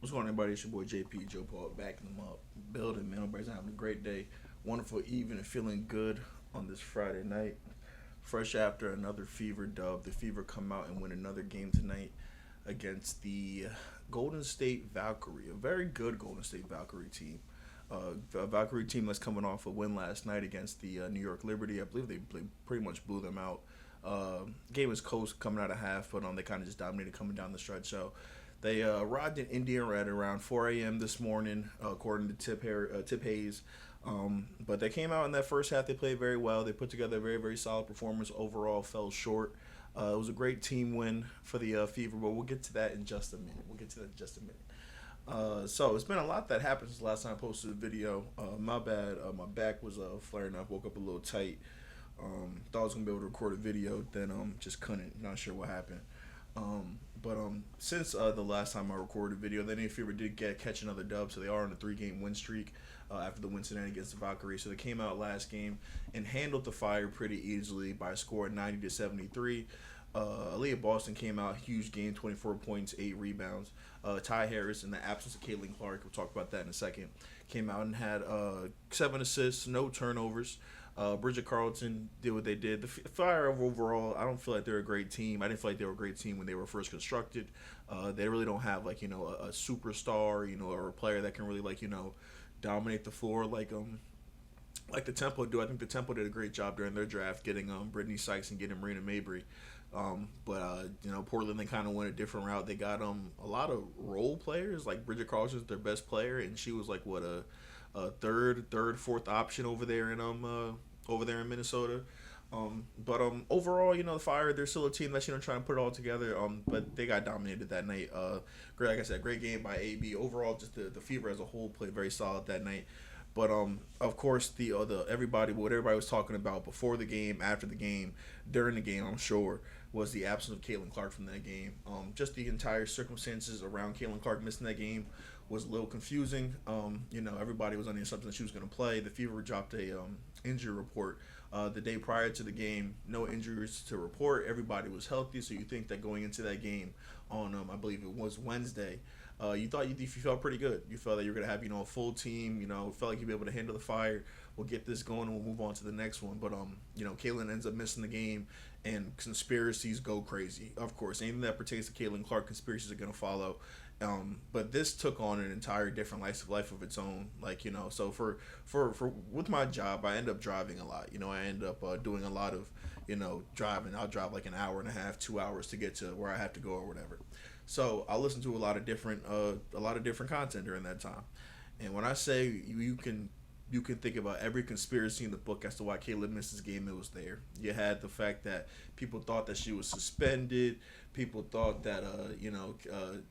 What's going on, everybody? It's your boy JP, Joe Paul, backing them up, building, man. Everybody's having a great day, wonderful evening, and feeling good on this Friday night. Fresh after another Fever dub. The Fever come out and win another game tonight against the Golden State Valkyrie, a very good Golden State Valkyrie team. A Valkyrie team that's coming off a win last night against the New York Liberty. I believe they pretty much blew them out. Game was close coming out of half, but they kind of just dominated coming down the stretch. So they arrived in India at around 4 a.m. this morning, according to Tip Hayes. But they came out in that first half. They played very well. They put together a very, very solid performance. Overall, fell short. It was a great team win for the Fever, but we'll get to that in just a minute. So it's been a lot that happened since the last time I posted a video. My bad. My back was flaring up. Woke up a little tight. Thought I was gonna be able to record a video, then just couldn't. Not sure what happened. But since the last time I recorded a video, then if you ever did catch another dub, so they are on a 3-game win streak after the win tonight against the Valkyries. So they came out last game and handled the Fire pretty easily by a score of 90-73. Aliyah Boston came out, huge game, 24 points, 8 rebounds. Ty Harris, in the absence of Caitlin Clark, we'll talk about that in a second, came out and had 7 assists, no turnovers. Bridget Carlton did what they did. The Fire overall, I don't feel like they're a great team. I didn't feel like they were a great team when they were first constructed. They really don't have a superstar, or a player that can really dominate the floor like the Tempo do. I think the Tempo did a great job during their draft getting Brittany Sykes and getting Marina Mabry. But Portland, they kind of went a different route. They got a lot of role players. Like Bridget Carlson's their best player, and she was like what a third, fourth option over there in Minnesota. Overall, the Fire, they're still a team that's trying to put it all together. But they got dominated that night. Great, like I said, great game by AB. Overall, just the Fever as a whole played very solid that night. But of course, what everybody was talking about before the game, after the game, during the game, I'm sure, was the absence of Caitlin Clark from that game. Just the entire circumstances around Caitlin Clark missing that game was a little confusing. Everybody was under the assumption that she was going to play. The Fever dropped a injury report the day prior to the game. No injuries to report. Everybody was healthy, so you think that going into that game on I believe it was Wednesday, you felt pretty good. You felt that you were gonna have a full team. Felt like you'd be able to handle the Fire. We'll get this going and we'll move on to the next one. But Caitlin ends up missing the game, and conspiracies go crazy. Of course, anything that pertains to Caitlin Clark, conspiracies are gonna follow. But this took on an entire different life of its own. So for with my job, I end up driving a lot. I end up doing a lot of driving. I'll drive like an hour and a half, 2 hours to get to where I have to go or whatever. So I listen to a lot of different content during that time. And when I say you can think about every conspiracy in the book as to why Caitlin missed this game. It was there. You had the fact that people thought that she was suspended. People thought that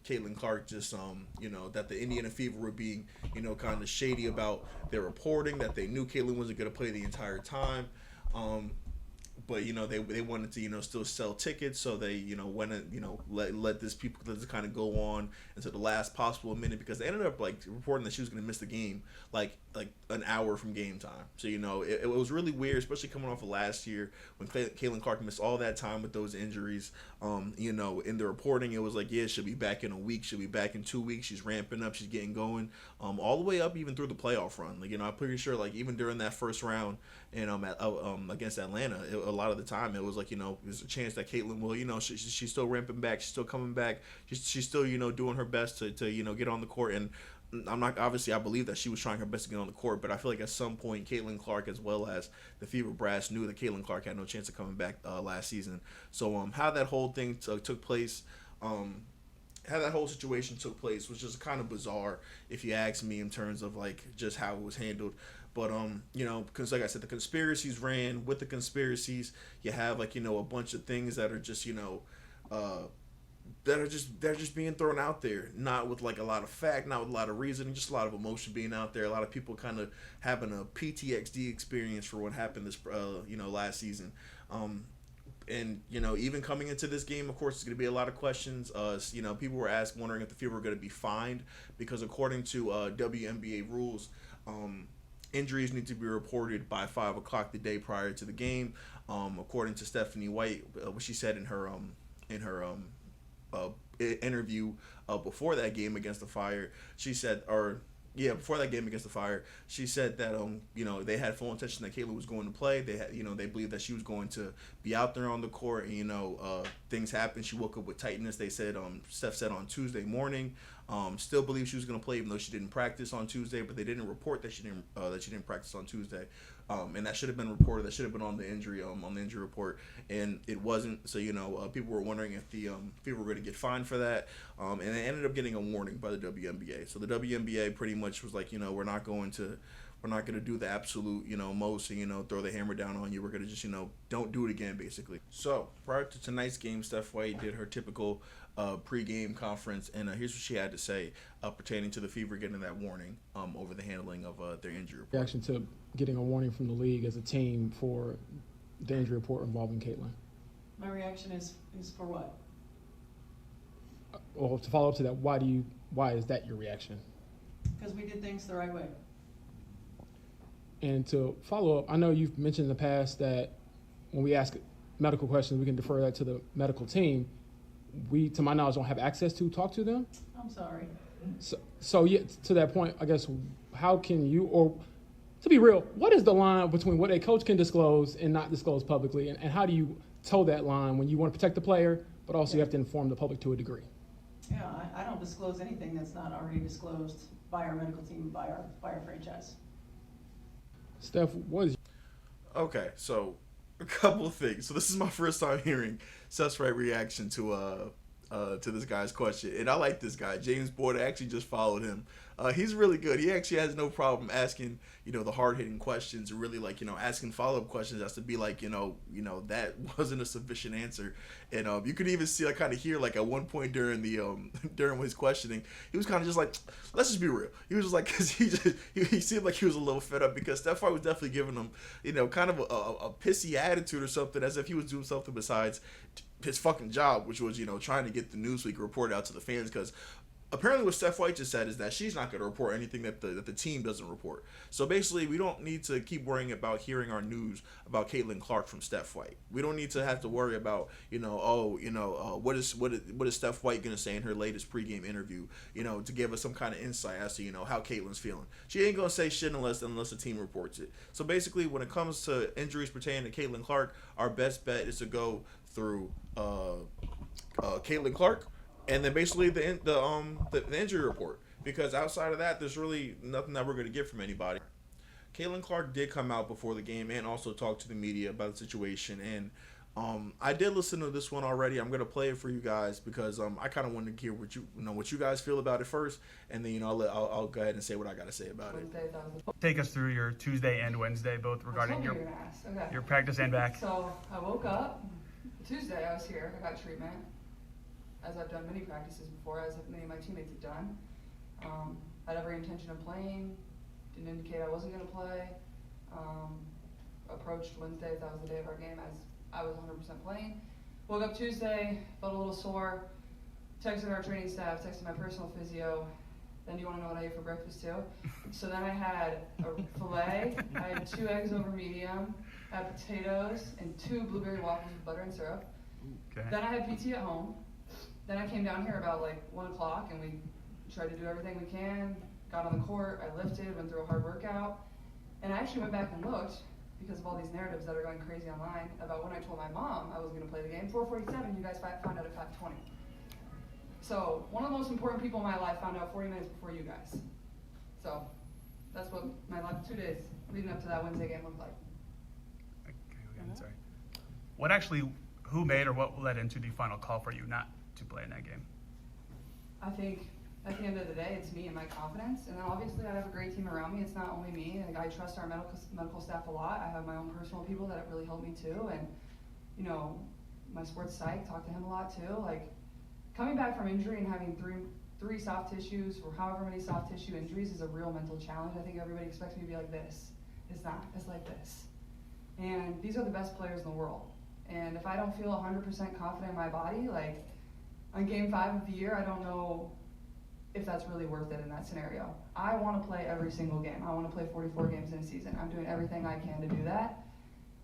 Caitlin Clark just that the Indiana Fever were being kind of shady about their reporting, that they knew Caitlin wasn't going to play the entire time. But they wanted to still sell tickets, so they went and let this kind of go on until the last possible minute, because they ended up reporting that she was going to miss the game like an hour from game time. So it was really weird, especially coming off of last year when Caitlin Clark missed all that time with those injuries. In the reporting, it was like, yeah, she'll be back in a week, she'll be back in 2 weeks. She's ramping up, she's getting going, all the way up even through the playoff run. I'm pretty sure even during that first round and against Atlanta, a lot of the time it was there's a chance that Caitlin will she's still ramping back, she's still coming back, she's still doing her best to get on the court. And I'm not, obviously I believe that she was trying her best to get on the court, but I feel like at some point Caitlin Clark as well as the Fever brass knew that Caitlin Clark had no chance of coming back last season. So how that whole thing took place, how that whole situation took place was just kind of bizarre, if you ask me, in terms of just how it was handled. But because like I said, the conspiracies ran with the conspiracies. You have a bunch of things that are just they're just being thrown out there, not with a lot of fact, not with a lot of reason, just a lot of emotion being out there. A lot of people kind of having a PTSD experience for what happened this last season. And even coming into this game, of course, there's going to be a lot of questions. People were wondering if the Fever were going to be fined, because according to WNBA rules, injuries need to be reported by 5 o'clock the day prior to the game. According to Stephanie White, what she said in her interview before that game against the Fire, she said, before that game against the Fire, she said that they had full intention that Kayla was going to play. They had they believed that she was going to be out there on the court. And things happened. She woke up with tightness. They said Steph said on Tuesday morning. Still believed she was going to play even though she didn't practice on Tuesday. But they didn't report that she didn't practice on Tuesday. And that should have been reported. That should have been on the injury report, and it wasn't. So people were wondering if the people were going to get fined for that, and they ended up getting a warning by the WNBA. So the WNBA pretty much was like, we're not going to do the absolute most and throw the hammer down on you. We're going to just don't do it again, basically. So prior to tonight's game, Steph White did her typical pre-game conference, and here's what she had to say pertaining to the Fever getting that warning over the handling of their injury report. Reaction to getting a warning from the league as a team for the injury report involving Caitlin. My reaction is for what? Well, to follow up to that, why is that your reaction? Because we did things the right way. And to follow up, I know you've mentioned in the past that when we ask medical questions, we can defer that to the medical team. We, to my knowledge, don't have access to talk to them. I'm sorry. So yeah, to that point, I guess, how can you, or to be real, what is the line between what a coach can disclose and not disclose publicly, and how do you toe that line when you want to protect the player, but also you have to inform the public to a degree? Yeah, I don't disclose anything that's not already disclosed by our medical team, by our franchise. Steph, what is... Okay, so a couple of things. So this is my first time hearing Steph's reaction to this guy's question, and I like this guy, James Boyd. I actually just followed him. He's really good. He actually has no problem asking, the hard-hitting questions, or really asking follow-up questions as to be like, that wasn't a sufficient answer. And you could even see, kind of hear, at one point during the during his questioning, he was kind of just like, let's just be real. He was just like, because he seemed like he was a little fed up because Steph was definitely giving him, kind of a pissy attitude or something, as if he was doing something besides his fucking job, which was, trying to get the Newsweek report out to the fans, because apparently what Steph White just said is that she's not going to report anything that the team doesn't report. So basically, we don't need to keep worrying about hearing our news about Caitlin Clark from Steph White. We don't need to have to worry about, what is Steph White going to say in her latest pregame interview, to give us some kind of insight as to, how Caitlin's feeling. She ain't going to say shit unless the team reports it. So basically, when it comes to injuries pertaining to Caitlin Clark, our best bet is to go through Caitlin Clark, and then basically the injury report, because outside of that, there's really nothing that we're going to get from anybody. Caitlin Clark did come out before the game and also talk to the media about the situation, and I did listen to this one already. I'm going to play it for you guys because I kind of wanted to hear what you guys feel about it first, and then I'll go ahead and say what I got to say about it. Take us through your Tuesday and Wednesday, both regarding your practice and back. So I woke up Tuesday. I was here. I got treatment, as I've done many practices before, as many of my teammates have done. I had every intention of playing. Didn't indicate I wasn't going to play. Approached Wednesday, that was the day of our game, as I was 100% playing. Woke up Tuesday, felt a little sore. Texted our training staff, texted my personal physio. Then do you want to know what I ate for breakfast too? So then I had a filet. I had 2 eggs over medium. I had potatoes and 2 blueberry waffles with butter and syrup. Okay. Then I had PT at home. Then I came down here about 1 o'clock, and we tried to do everything we can. Got on the court, I lifted, went through a hard workout. And I actually went back and looked, because of all these narratives that are going crazy online, about when I told my mom I was going to play the game. 4:47, you guys found out at 5:20. So one of the most important people in my life found out 40 minutes before you guys. So that's what my last 2 days leading up to that Wednesday game looked like. Okay, sorry. Who made or what led into the final call for you not to play in that game? I think at the end of the day, it's me and my confidence. And then obviously I have a great team around me. It's not only me. And I trust our medical staff a lot. I have my own personal people that have really helped me too. And, my sports psych, talk to him a lot too. Coming back from injury and having three soft tissues or however many soft tissue injuries is a real mental challenge. I think everybody expects me to be like this. It's not. It's like this. And these are the best players in the world. And if I don't feel 100% confident in my body, on game 5 of the year, I don't know if that's really worth it in that scenario. I want to play every single game. I want to play 44 games in a season. I'm doing everything I can to do that.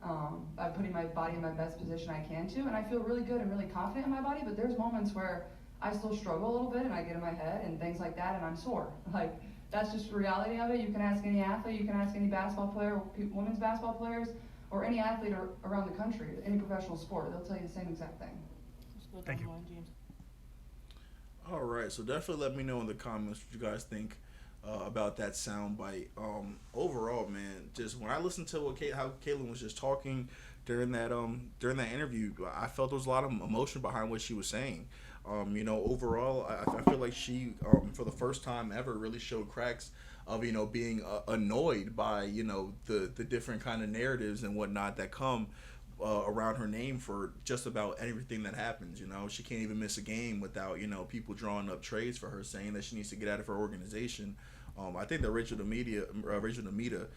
I'm putting my body in my best position I can to, and I feel really good and really confident in my body, but there's moments where I still struggle a little bit, and I get in my head and things like that, and I'm sore. Like, that's just the reality of it. You can ask any athlete, you can ask any basketball player, women's basketball players, or any athlete around the country, any professional sport. They'll tell you the same exact thing. Thank you. All right, so definitely let me know in the comments what you guys think about that soundbite. Overall, man, just when I listened to how Caitlin was just talking during that interview, I felt there was a lot of emotion behind what she was saying. Overall, I feel like she, for the first time ever, really showed cracks of being annoyed by the different kind of narratives and whatnot that come around her name for just about everything that happens. She can't even miss a game without people drawing up trades for her, saying that she needs to get out of her organization. I think that Rachel Namita,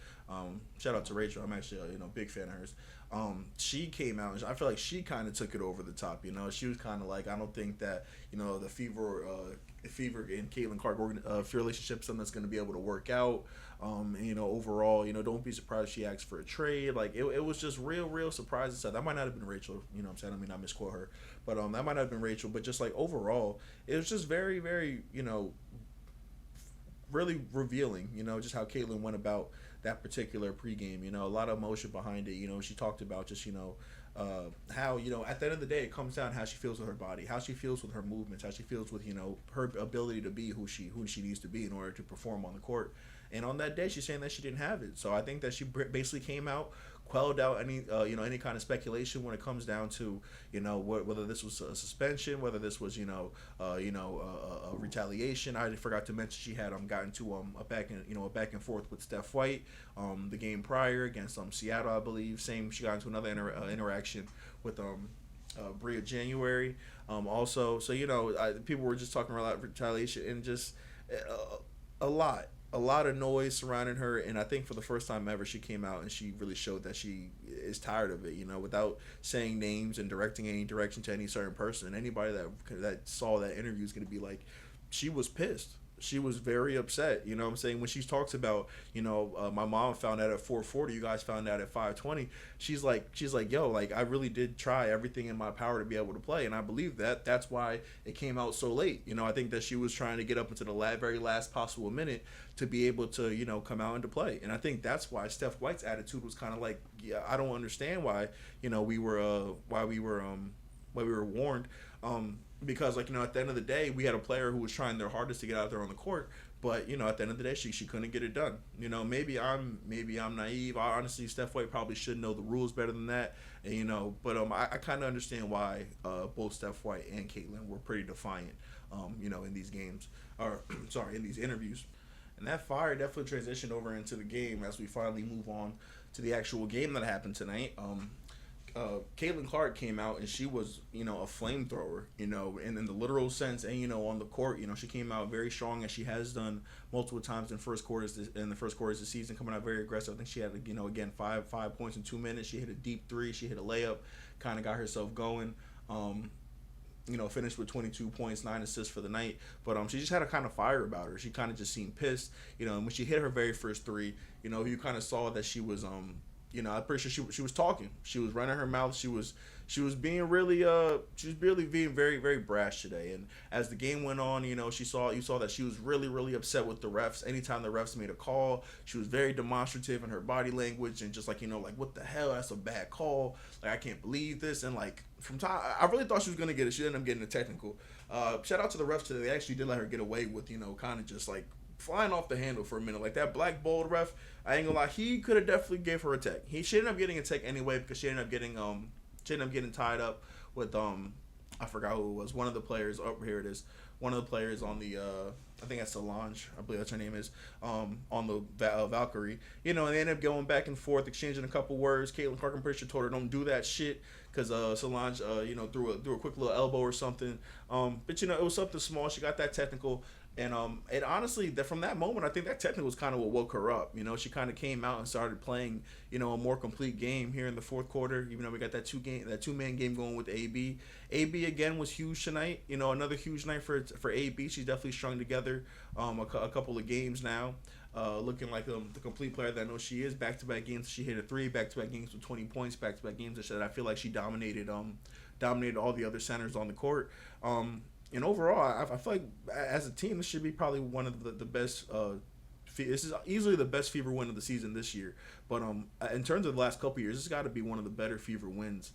shout out to Rachel, I'm actually a big fan of hers. She came out and I feel like she kind of took it over the top. She was kind of like, I don't think that the Fever and Caitlin Clark relationship is something that's going to be able to work out. Overall, don't be surprised if she asks for a trade. Like it was just real surprising stuff. That might not have been Rachel. What I'm saying, I mean, I misquote her, but that might not have been Rachel. But just like overall, it was just very really revealing. Just how Caitlin went about that particular pregame. A lot of emotion behind it. She talked about just how at the end of the day it comes down to how she feels with her body, how she feels with her movements, how she feels with her ability to be who she needs to be in order to perform on the court. And on that day, she's saying that she didn't have it. So I think that she basically came out, quelled out any any kind of speculation when it comes down to whether this was a suspension, whether this was a retaliation. I forgot to mention she had gotten to a back and forth with Steph White the game prior against Seattle, I believe. Same, she got into another interaction with Bria January. Also, so people were just talking about retaliation and just a lot of noise surrounding her, and I think for the first time ever she came out and she really showed that she is tired of it, without saying names and directing any direction to any certain person. Anybody that saw that interview is going to be like, she was pissed. She was very upset, what I'm saying? When she talks about, my mom found out at 4:40, you guys found out at 5:20. She's like, yo, like, I really did try everything in my power to be able to play, and I believe that. That's why it came out so late. I think that she was trying to get up into the very last possible minute to be able to, come out and to play. And I think that's why Steph White's attitude was kind of like, yeah, I don't understand why, we were warned. Because at the end of the day, we had a player who was trying their hardest to get out there on the court, but at the end of the day, she couldn't get it done. Maybe I'm naive. Honestly, Steph White probably should know the rules better than that. And, but I kind of understand why both Steph White and Caitlin were pretty defiant, in these games, or sorry, in these interviews. And that fire definitely transitioned over into the game as we finally move on to the actual game that happened tonight. Caitlin Clark came out and she was, a flamethrower, in the literal sense, and on the court, she came out very strong as she has done multiple times in the first quarters of the season, coming out very aggressive. I think she had, again, five points in 2 minutes. She hit a deep three, she hit a layup, kind of got herself going. Finished with 22 points, 9 assists for the night. But she just had a kind of fire about her. She kind of just seemed pissed, and when she hit her very first three, you kind of saw that she was I'm pretty sure she was talking. She was running her mouth. She was being really being very, very brash today. And as the game went on, you saw that she was really upset with the refs. Anytime the refs made a call, she was very demonstrative in her body language and just like what the hell, that's a bad call. Like, I can't believe this. And like from time, I really thought she was gonna get it. She ended up getting a technical. Shout out to the refs today. They actually did let her get away with kind of just like flying off the handle for a minute. Like that black bold ref, I ain't gonna lie, he could have definitely gave her a tech. She ended up getting a tech anyway because she ended up getting tied up with I forgot who it was. One of the players, oh, here it is. One of the players on the I think that's Solange, I believe that's her name is, on the Valkyrie. And they ended up going back and forth, exchanging a couple words. Caitlin Clark, I'm pretty sure, told her don't do that shit because Solange threw a quick little elbow or something. But it was something small. She got that technical. And honestly, from that moment, I think that technical was kind of what woke her up. She kind of came out and started playing, a more complete game here in the fourth quarter. Even though we got that two-man game going with AB. AB again was huge tonight. Another huge night for AB. She's definitely strung together a couple of games now, looking like the complete player that I know she is. Back-to-back games, she hit a three. Back-to-back games with 20 points. Back-to-back games that I feel like she dominated all the other centers on the court. And overall, I feel like as a team, this should be probably one of the best. This is easily the best Fever win of the season this year. But in terms of the last couple years, this has got to be one of the better Fever wins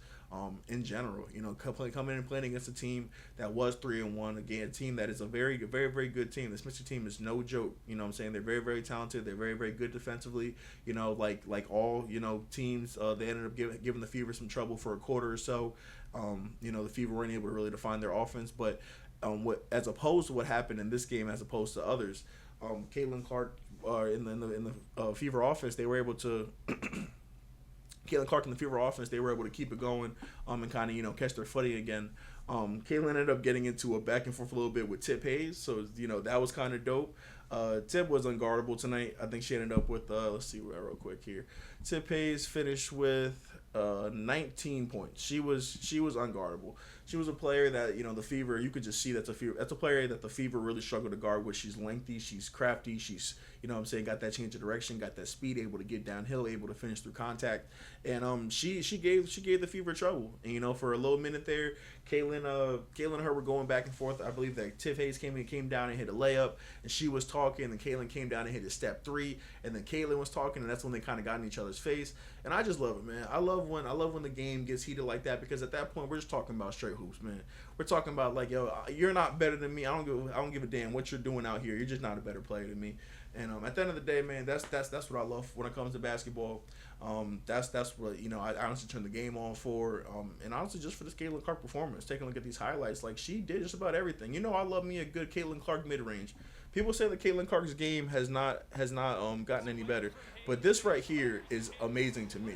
in general. You know, coming in and playing against a team that was 3-1, again, a team that is a very, very, very good team. This Mr. team is no joke. You know what I'm saying? They're very, very talented. They're very, very good defensively. You know, like all, you know, teams, they ended up giving the Fever some trouble for a quarter or so. You know, the Fever weren't able to really define their offense. But what, as opposed to what happened in this game as opposed to others, Caitlin Clark in the Fever offense, they were able to Caitlin Clark in the Fever offense, they were able to keep it going and kind of, you know, catch their footing again. Caitlin ended up getting into a back and forth a little bit with Tip Hayes, so, you know, that was kind of dope. Tip was unguardable tonight. I think she ended up with, let's see real quick here. Tip Hayes finished with 19 points. She was unguardable. She was a player that, you know, the Fever, you could just see that's a player that the Fever really struggled to guard with. She's lengthy, she's crafty, she's, you know what I'm saying, got that change of direction, got that speed, able to get downhill, able to finish through contact. And she gave the Fever trouble. And, you know, for a little minute there, Caitlin and her were going back and forth. I believe that Tiff Hayes came down and hit a layup, and she was talking, and Caitlin came down and hit a step three, and then Caitlin was talking, and that's when they kind of got in each other's face. And I just love it, man. I love when the game gets heated like that, because at that point we're just talking about straight hoops, man. We're talking about, like, yo, you're not better than me. I don't give a damn what you're doing out here. You're just not a better player than me. And at the end of the day, man, that's what I love when it comes to basketball. That's what, you know, I honestly turn the game on for. And honestly, just for this Caitlin Clark performance, taking a look at these highlights, like, she did just about everything. You know, I love me a good Caitlin Clark mid range. People say that Caitlin Clark's game has not gotten any better, but this right here is amazing to me.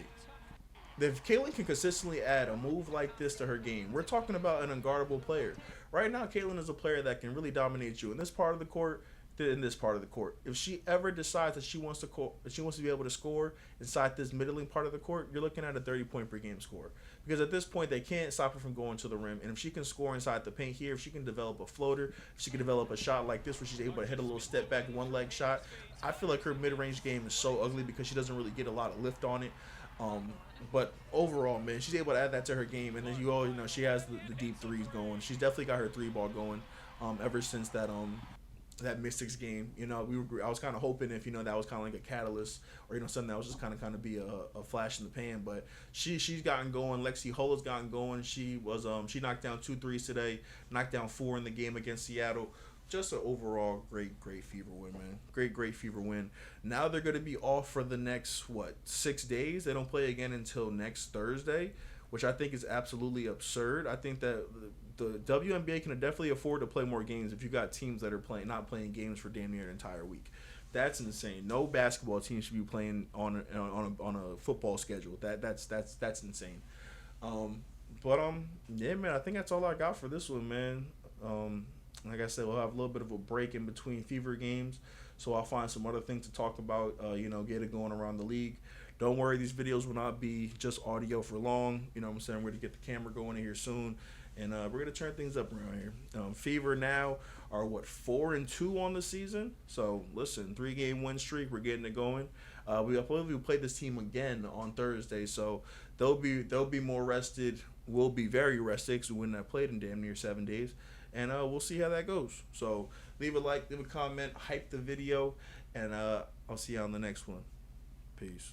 If Caitlin can consistently add a move like this to her game, we're talking about an unguardable player. Right now, Caitlin is a player that can really dominate you in this part of the court, in this part of the court. If she ever decides that she wants to be able to score inside this middling part of the court, you're looking at a 30-point per game score. Because at this point, they can't stop her from going to the rim. And if she can score inside the paint here, if she can develop a floater, if she can develop a shot like this where she's able to hit a little step back, one leg shot, I feel like her mid-range game is so ugly because she doesn't really get a lot of lift on it. But overall, man, she's able to add that to her game, and then you know, she has the deep threes going. She's definitely got her three ball going ever since that Mystics game. You know, I was kind of hoping if, you know, that was kind of like a catalyst, or, you know, something that was just kind of be a flash in the pan. But she's gotten going. Lexi Hola's gotten going. She knocked down 2 threes today, knocked down 4 in the game against Seattle. Just an overall great Fever win, man. Great Fever win. Now they're going to be off for the next 6 days. They don't play again until next Thursday, which I think is absolutely absurd. I think that the WNBA can definitely afford to play more games if you got teams that are not playing games for damn near an entire week. That's insane. No basketball team should be playing on a football schedule. That's insane. Yeah, man. I think that's all I got for this one, man. Like I said, we'll have a little bit of a break in between Fever games, so I'll find some other things to talk about, you know, get it going around the league. Don't worry, these videos will not be just audio for long. You know what I'm saying? We're going to get the camera going in here soon, and we're going to turn things up around here. Fever now are, 4-2 on the season? So, listen, 3-game win streak. We're getting it going. We played this team again on Thursday, so they'll be more rested. We'll be very rested because we wouldn't have played in damn near 7 days. And we'll see how that goes. So leave a like, leave a comment, hype the video, and I'll see you on the next one. Peace.